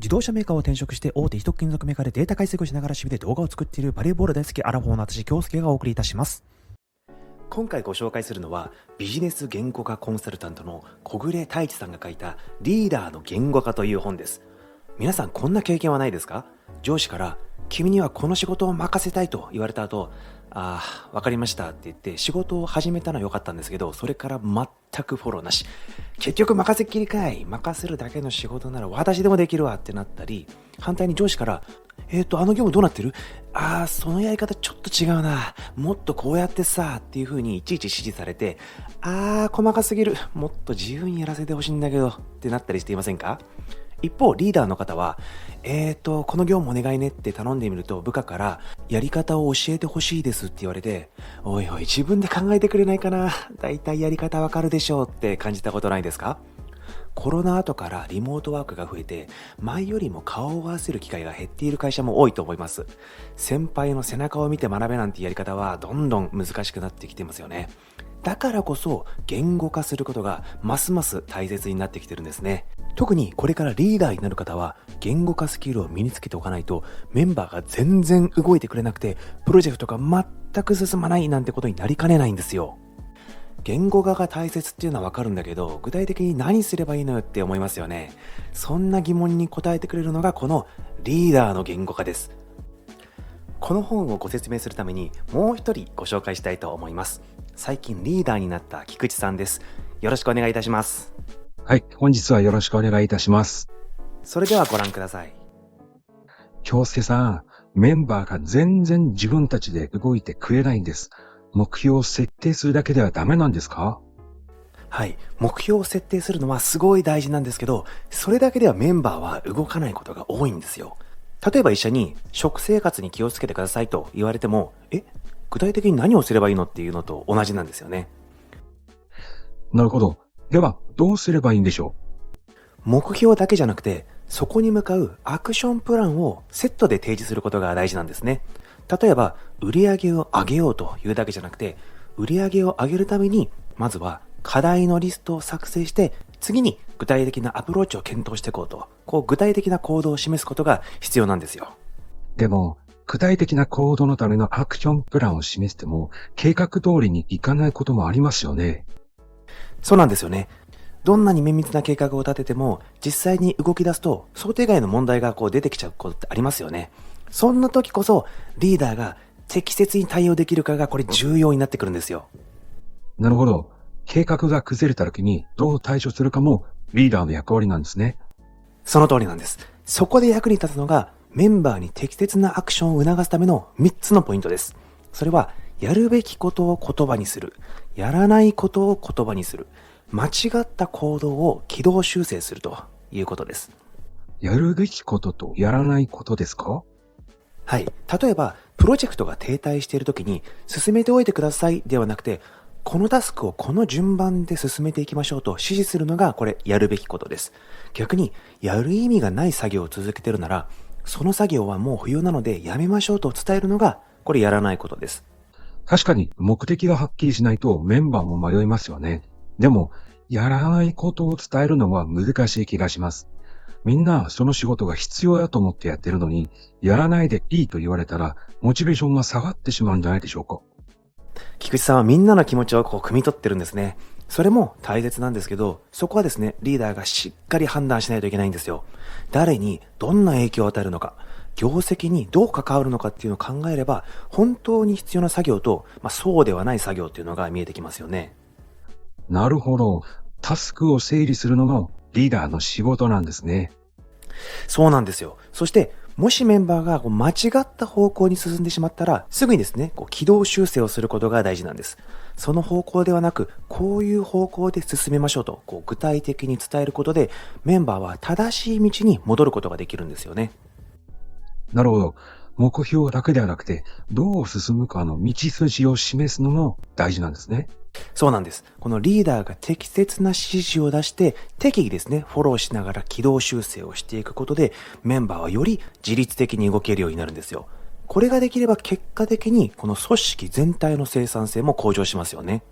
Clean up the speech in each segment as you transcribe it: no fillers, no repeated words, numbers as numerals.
自動車メーカーを転職して大手一金属メーカーでデータ解析をしながら趣味で動画を作っているバレーボール大好きアラフォーの私京介がお送りいたします。今回ご紹介するのはビジネス言語化コンサルタントの小暮太一さんが書いたリーダーの言語化という本です。皆さんこんな経験はないですか？上司から君にはこの仕事を任せたいと言われた後、わかりましたって言って仕事を始めたのは良かったんですけど、それから全くフォローなし。結局任せっきりかい、任せるだけの仕事なら私でもできるわってなったり、反対に上司からあの業務どうなってる？そのやり方ちょっと違うな。もっとこうやってさっていう風にいちいち指示されて、細かすぎる。もっと自由にやらせてほしいんだけどってなったりしていませんか？一方、リーダーの方は、この業務お願いねって頼んでみると部下からやり方を教えてほしいですって言われて、おいおい自分で考えてくれないかな。だいたいやり方わかるでしょうって感じたことないですか？コロナ後からリモートワークが増えて、前よりも顔を合わせる機会が減っている会社も多いと思います。先輩の背中を見て学べなんてやり方はどんどん難しくなってきてますよね。だからこそ言語化することがますます大切になってきてるんですね。特にこれからリーダーになる方は言語化スキルを身につけておかないとメンバーが全然動いてくれなくてプロジェクトが全く進まないなんてことになりかねないんですよ。言語化が大切っていうのはわかるんだけど、具体的に何すればいいのよって思いますよね。そんな疑問に答えてくれるのがこのリーダーの言語化です。この本をご説明するためにもう一人ご紹介したいと思います。最近リーダーになった菊池さんです。よろしくお願いいたします。はい、本日はよろしくお願いいたします。それではご覧ください。京介さん、メンバーが全然自分たちで動いてくれないんです。目標を設定するだけではダメなんですか？はい、目標を設定するのはすごい大事なんですけど、それだけではメンバーは動かないことが多いんですよ。例えば一緒に食生活に気をつけてくださいと言われても、具体的に何をすればいいのっていうのと同じなんですよね。なるほど。では、どうすればいいんでしょ目標だけじゃなくて、そこに向かうアクションプランをセットで提示することが大事なんですね。例えば、売り上げを上げようというだけじゃなくて、売り上げを上げるために、まずは課題のリストを作成して、次に具体的なアプローチを検討していこうと、具体的な行動を示すことが必要なんですよ。う？でも、具体的な行動のためのアクションプランを示しても、計画通りにいかないこともありますよね。そうなんですよね。どんなに綿密な計画を立てても、実際に動き出すと想定外の問題が出てきちゃうことってありますよね。そんな時こそリーダーが適切に対応できるかが重要になってくるんですよ。なるほど。計画が崩れた時にどう対処するかもリーダーの役割なんですね。その通りなんです。そこで役に立つのがメンバーに適切なアクションを促すための3つのポイントです。それはやるべきことを言葉にする、やらないことを言葉にする、間違った行動を軌道修正するということです。やるべきこととやらないことですか？はい。例えば、プロジェクトが停滞しているときに、進めておいてくださいではなくて、このタスクをこの順番で進めていきましょうと指示するのが、やるべきことです。逆に、やる意味がない作業を続けているなら、その作業はもう不要なのでやめましょうと伝えるのが、やらないことです。確かに目的がはっきりしないとメンバーも迷いますよね。でも、やらないことを伝えるのは難しい気がします。みんなその仕事が必要だと思ってやってるのに、やらないでいいと言われたら、モチベーションが下がってしまうんじゃないでしょうか。菊池さんはみんなの気持ちを汲み取ってるんですね。それも大切なんですけど、そこはですね、リーダーがしっかり判断しないといけないんですよ。誰にどんな影響を与えるのか、業績にどう関わるのかっていうのを考えれば、本当に必要な作業と、そうではない作業っていうのが見えてきますよね。なるほど。タスクを整理するのもリーダーの仕事なんですね。そうなんですよ。そして、もしメンバーが間違った方向に進んでしまったら、すぐにですね、軌道修正をすることが大事なんです。その方向ではなく、こういう方向で進めましょうと、具体的に伝えることで、メンバーは正しい道に戻ることができるんですよね。なるほど。目標だけではなくて、どう進むかの道筋を示すのも大事なんですね。そうなんです。このリーダーが適切な指示を出して、適宜ですね、フォローしながら軌道修正をしていくことで、メンバーはより自律的に動けるようになるんですよ。これができれば結果的に、この組織全体の生産性も向上しますよね。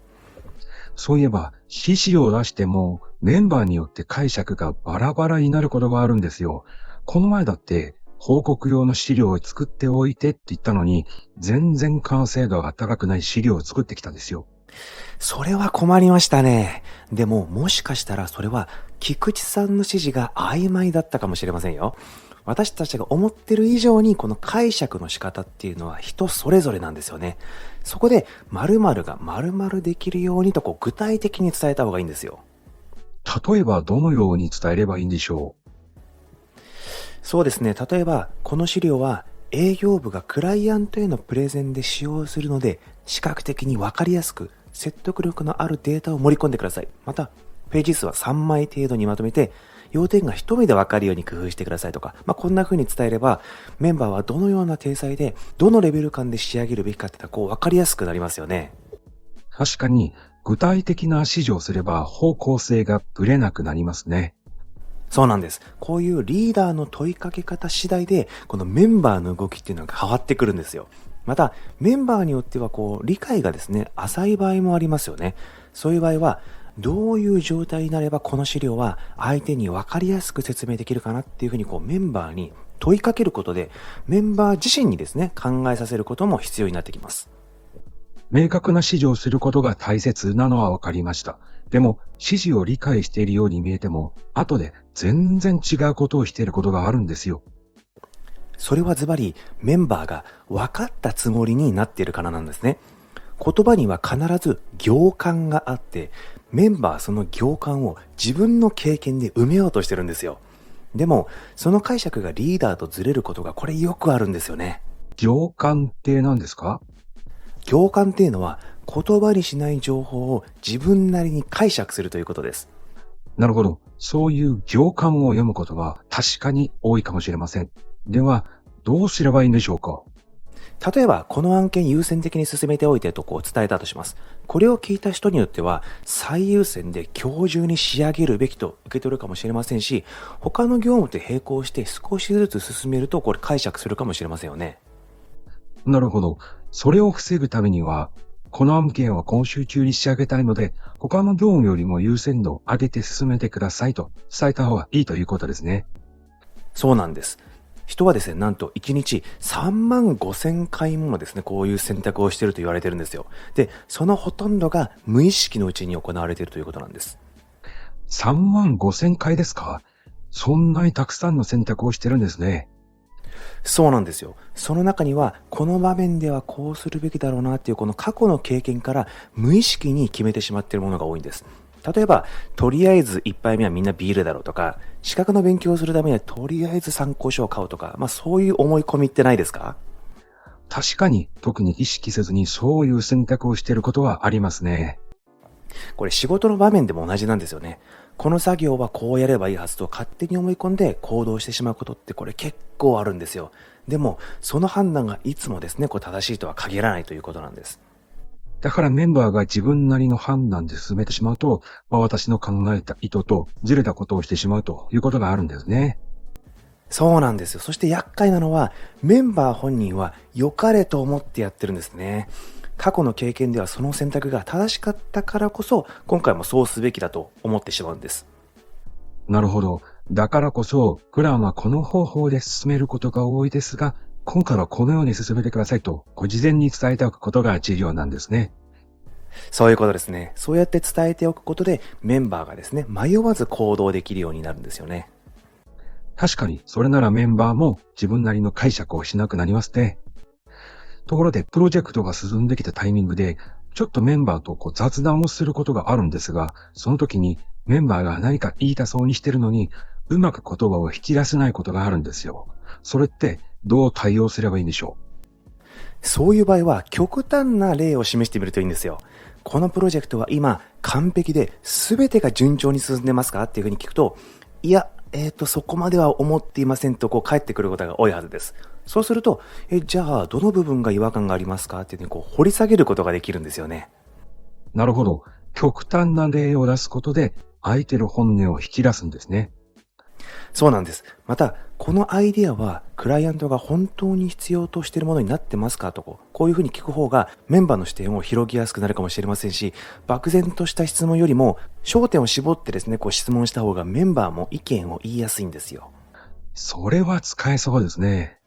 そういえば、指示を出しても、メンバーによって解釈がバラバラになることがあるんですよ。この前だって、報告用の資料を作っておいてって言ったのに、全然完成度が高くない資料を作ってきたんですよ。それは困りましたね。でも、もしかしたらそれは、菊池さんの指示が曖昧だったかもしれませんよ。私たちが思ってる以上にこの解釈の仕方っていうのは人それぞれなんですよね。そこで〇〇が〇〇できるようにと具体的に伝えた方がいいんですよ。例えばどのように伝えればいいんでしょそうですね。例えばこの資料は営業部がクライアントへのプレゼンで使用するので視覚的にわかりやすく説得力のあるデータを盛り込んでください。またページ数は3枚程度にまとめて要点が一目でわかるように工夫してくださいとか、こんな風に伝えれば、メンバーはどのような体裁で、どのレベル感で仕上げるべきかってわかりやすくなりますよね。う？確かに、具体的な指示をすれば方向性がぶれなくなりますね。そうなんです。こういうリーダーの問いかけ方次第で、このメンバーの動きっていうのが変わってくるんですよ。また、メンバーによっては理解がですね、浅い場合もありますよね。そういう場合は、どういう状態になればこの資料は相手に分かりやすく説明できるかなっていうふうにメンバーに問いかけることでメンバー自身にですね考えさせることも必要になってきます。明確な指示をすることが大切なのは分かりました。でも、指示を理解しているように見えても、後で全然違うことをしていることがあるんですよ。それはズバリメンバーが分かったつもりになっているからなんですね。言葉には必ず行間があってメンバーその行間を自分の経験で埋めようとしてるんですよ。でもその解釈がリーダーとずれることがこれよくあるんですよね。行間って何ですか？行間っていうのは言葉にしない情報を自分なりに解釈するということです。なるほど。そういう行間を読むことは確かに多いかもしれません。では、どうすればいいんでしょうか？例えば、この案件優先的に進めておいてと伝えたとします。これを聞いた人によっては、最優先で今日中に仕上げるべきと受け取るかもしれませんし、他の業務と並行して少しずつ進めると解釈するかもしれませんよね。なるほど。それを防ぐためには、この案件は今週中に仕上げたいので、他の業務よりも優先度を上げて進めてくださいと伝えた方がいいということですね。そうなんです。人はですね、なんと1日3万5,000回ものですね、こういう選択をしていると言われてるんですよ。で、そのほとんどが無意識のうちに行われているということなんです。3万5千回ですか？そんなにたくさんの選択をしてるんですね。そうなんですよ。その中には、この場面ではこうするべきだろうなっていうこの過去の経験から無意識に決めてしまっているものが多いんです。例えば、とりあえず一杯目はみんなビールだろうとか、資格の勉強をするためにはとりあえず参考書を買うとか、そういう思い込みってないですか？確かに、特に意識せずにそういう選択をしていることはありますね。これ仕事の場面でも同じなんですよね。この作業はこうやればいいはずと勝手に思い込んで行動してしまうことってこれ結構あるんですよ。でも、その判断がいつもですね、正しいとは限らないということなんです。だからメンバーが自分なりの判断で進めてしまうと、私の考えた意図とずれたことをしてしまうということがあるんですね。そうなんですよ。そして厄介なのは、メンバー本人は良かれと思ってやってるんですね。過去の経験ではその選択が正しかったからこそ、今回もそうすべきだと思ってしまうんです。なるほど。だからこそ、プランはこの方法で進めることが多いですが、今回はこのように進めてくださいと、ご事前に伝えておくことが重要なんですね。そういうことですね。そうやって伝えておくことで、メンバーがですね、迷わず行動できるようになるんですよね。確かに、それならメンバーも自分なりの解釈をしなくなりますね。ところで、プロジェクトが進んできたタイミングで、ちょっとメンバーと雑談をすることがあるんですが、その時にメンバーが何か言いたそうにしてるのに、うまく言葉を引き出せないことがあるんですよ。それってどう対応すればいいんでしょそういう場合は、極端な例を示してみるといいんですよ。このプロジェクトは今、完璧で全てが順調に進んでますかっていうふうに聞くと、いや、そこまでは思っていませんと返ってくることが多いはずです。そうすると、じゃあ、どの部分が違和感がありますかっていうふうに掘り下げることができるんですよね。う？なるほど。極端な例を出すことで、相手の本音を引き出すんですね。そうなんです。また、このアイディアは、クライアントが本当に必要としているものになってますかとこういうふうに聞く方が、メンバーの視点を広げやすくなるかもしれませんし、漠然とした質問よりも、焦点を絞ってですね、質問した方がメンバーも意見を言いやすいんですよ。それは使えそうですね。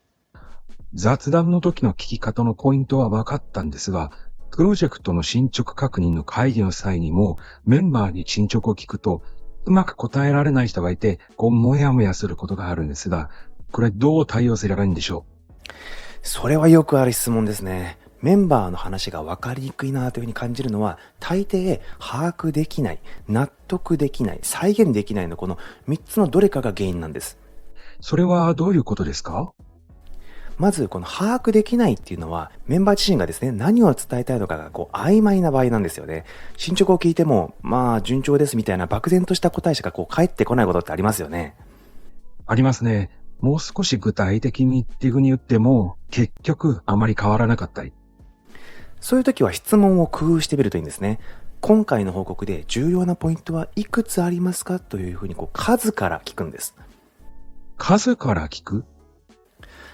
雑談の時の聞き方のポイントは分かったんですが、プロジェクトの進捗確認の会議の際にもメンバーに進捗を聞くと、うまく答えられない人がいて、もやもやすることがあるんですが、これどう対応すればいいんでしょそれはよくある質問ですね。メンバーの話が分かりにくいなというふうに感じるのは、大抵把握できない、納得できない、再現できないのこの3つのどれかが原因なんです。う？それはどういうことですか？まずこの把握できないっていうのは、メンバー自身がですね、何を伝えたいのかが曖昧な場合なんですよね。進捗を聞いても、まあ順調ですみたいな漠然とした答えしか返ってこないことってありますよね。ありますね。もう少し具体的にっていうふうに言っても、結局あまり変わらなかったり。そういう時は質問を工夫してみるといいんですね。今回の報告で重要なポイントはいくつありますかというふうに数から聞くんです。数から聞く？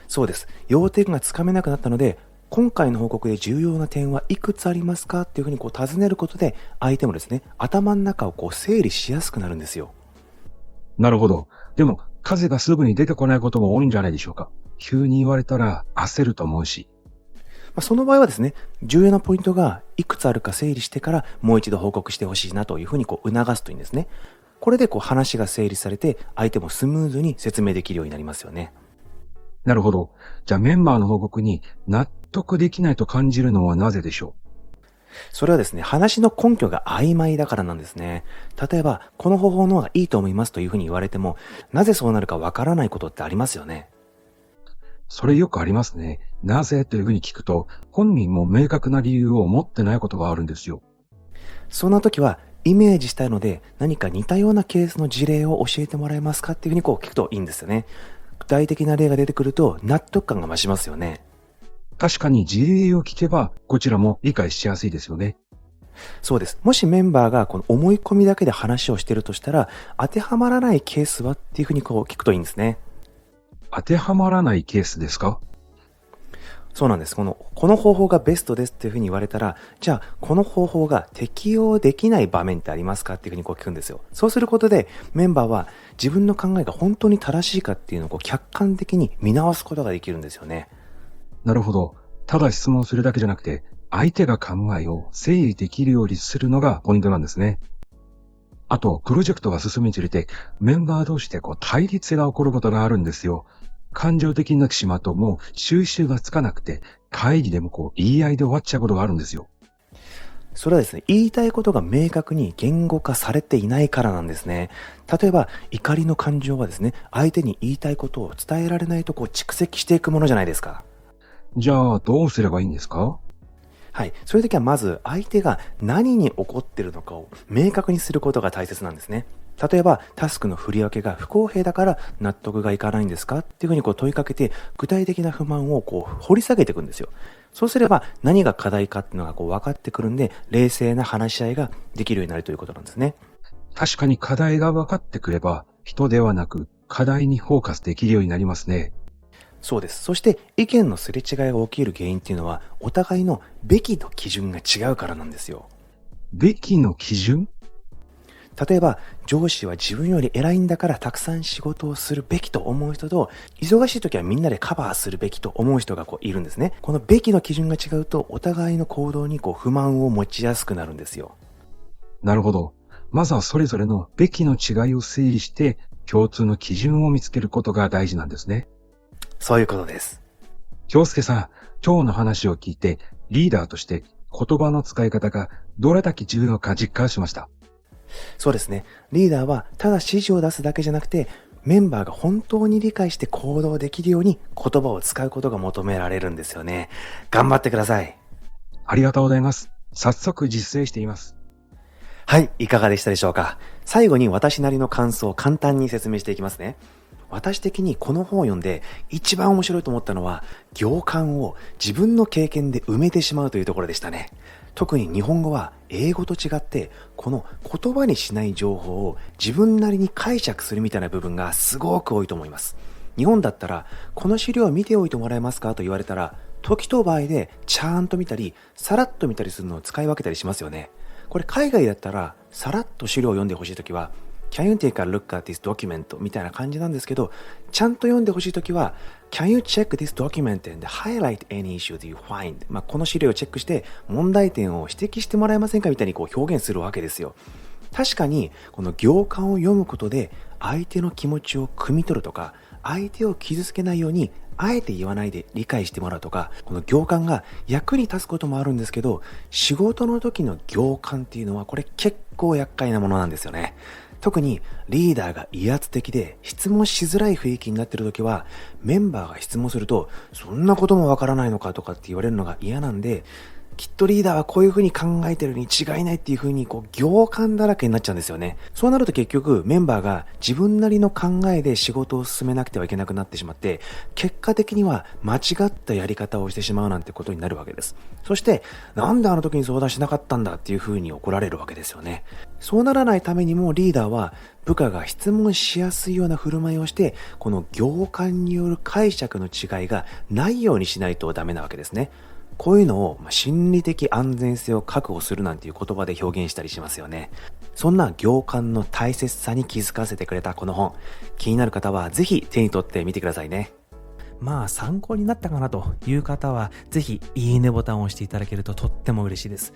そうです。要点がつかめなくなったので、今回の報告で重要な点はいくつありますかっていうふうに尋ねることで、相手もですね、頭の中を整理しやすくなるんですよ。なるほど。でも、数がすぐに出てこないことも多いんじゃないでしょうか。急に言われたら焦ると思うし。その場合はですね、重要なポイントがいくつあるか整理してからもう一度報告してほしいなというふうに促すといいんですね。これで話が整理されて、相手もスムーズに説明できるようになりますよね。なるほど。じゃあメンバーの報告に納得できないと感じるのはなぜでしょそれはですね、話の根拠が曖昧だからなんですね。例えば、この方法の方がいいと思いますというふうに言われても、なぜそうなるかわからないことってありますよね。う？それよくありますね。なぜというふうに聞くと、本人も明確な理由を持ってないことがあるんですよ。そんな時は、イメージしたいので、何か似たようなケースの事例を教えてもらえますかっていうふうに聞くといいんですよね。具体的な例が出てくると納得感が増しますよね。確かに事例を聞けば、こちらも理解しやすいですよね。そうです。もしメンバーがこの思い込みだけで話をしているとしたら、当てはまらないケースはっていうふうに聞くといいんですね。当てはまらないケースですか？そうなんです。この方法がベストですっていうふうに言われたら、じゃあ、この方法が適用できない場面ってありますかっていうふうに聞くんですよ。そうすることで、メンバーは自分の考えが本当に正しいかっていうのを客観的に見直すことができるんですよね。なるほど。ただ質問するだけじゃなくて、相手が考えを整理できるようにするのがポイントなんですね。あと、プロジェクトが進むにつれて、メンバー同士で対立が起こることがあるんですよ。感情的になってしまうともう収集がつかなくて、会議でも言い合いで終わっちゃうことがあるんですよ。それはですね、言いたいことが明確に言語化されていないからなんですね。例えば、怒りの感情はですね、相手に言いたいことを伝えられないと蓄積していくものじゃないですか。じゃあ、どうすればいいんですか？はい。そういう時はまず相手が何に怒ってるのかを明確にすることが大切なんですね。例えば、タスクの振り分けが不公平だから納得がいかないんですかっていうふうに問いかけて、具体的な不満を掘り下げていくんですよ。そうすれば何が課題かっていうのが分かってくるんで、冷静な話し合いができるようになるということなんですね。確かに課題が分かってくれば、人ではなく課題にフォーカスできるようになりますね。そうです。そして意見のすれ違いが起きる原因っていうのは、お互いのべきの基準が違うからなんですよ。べきの基準？例えば、上司は自分より偉いんだからたくさん仕事をするべきと思う人と、忙しい時はみんなでカバーするべきと思う人がいるんですね。このべきの基準が違うと、お互いの行動に不満を持ちやすくなるんですよ。なるほど。まずはそれぞれのべきの違いを整理して、共通の基準を見つけることが大事なんですね。そういうことです。京介さん、今日の話を聞いて、リーダーとして言葉の使い方がどれだけ重要か実感しました。そうですね。リーダーはただ指示を出すだけじゃなくて、メンバーが本当に理解して行動できるように言葉を使うことが求められるんですよね。頑張ってください。ありがとうございます。早速実践しています。はい、いかがでしたでしょうか。最後に私なりの感想を簡単に説明していきますね。私的にこの本を読んで一番面白いと思ったのは、行間を自分の経験で埋めてしまうというところでしたね。特に日本語は英語と違って、この言葉にしない情報を自分なりに解釈するみたいな部分がすごく多いと思います。日本だったら、この資料を見ておいてもらえますかと言われたら、時と場合でちゃんと見たり、さらっと見たりするのを使い分けたりしますよね。これ海外だったら、さらっと資料を読んでほしいときは、Can you take a look at this document? みたいな感じなんですけど、ちゃんと読んでほしいときは Can you check this document and highlight any issues you find? この資料をチェックして問題点を指摘してもらえませんかみたいに表現するわけですよ。確かにこの行間を読むことで相手の気持ちを汲み取るとか、相手を傷つけないようにあえて言わないで理解してもらうとか、この行間が役に立つこともあるんですけど、仕事の時の行間っていうのはこれ結構厄介なものなんですよね。特にリーダーが威圧的で質問しづらい雰囲気になっている時は、メンバーが質問するとそんなこともわからないのかとかって言われるのが嫌なんで、きっとリーダーはこういう風に考えてるに違いないっていう風に行間だらけになっちゃうんですよね。そうなると結局メンバーが自分なりの考えで仕事を進めなくてはいけなくなってしまって、結果的には間違ったやり方をしてしまうなんてことになるわけです。そしてなんであの時に相談しなかったんだっていう風に怒られるわけですよね。そうならないためにもリーダーは部下が質問しやすいような振る舞いをして、この行間による解釈の違いがないようにしないとダメなわけですね。こういうのを心理的安全性を確保するなんていう言葉で表現したりしますよね。そんな行間の大切さに気づかせてくれたこの本、気になる方はぜひ手に取ってみてくださいね。参考になったかなという方はぜひいいねボタンを押していただけるととっても嬉しいです。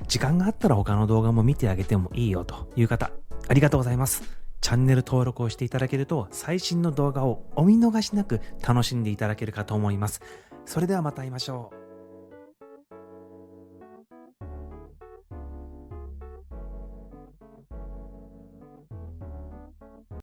時間があったら他の動画も見てあげてもいいよという方、ありがとうございます。チャンネル登録をしていただけると最新の動画をお見逃しなく楽しんでいただけるかと思います。それではまた会いましょう。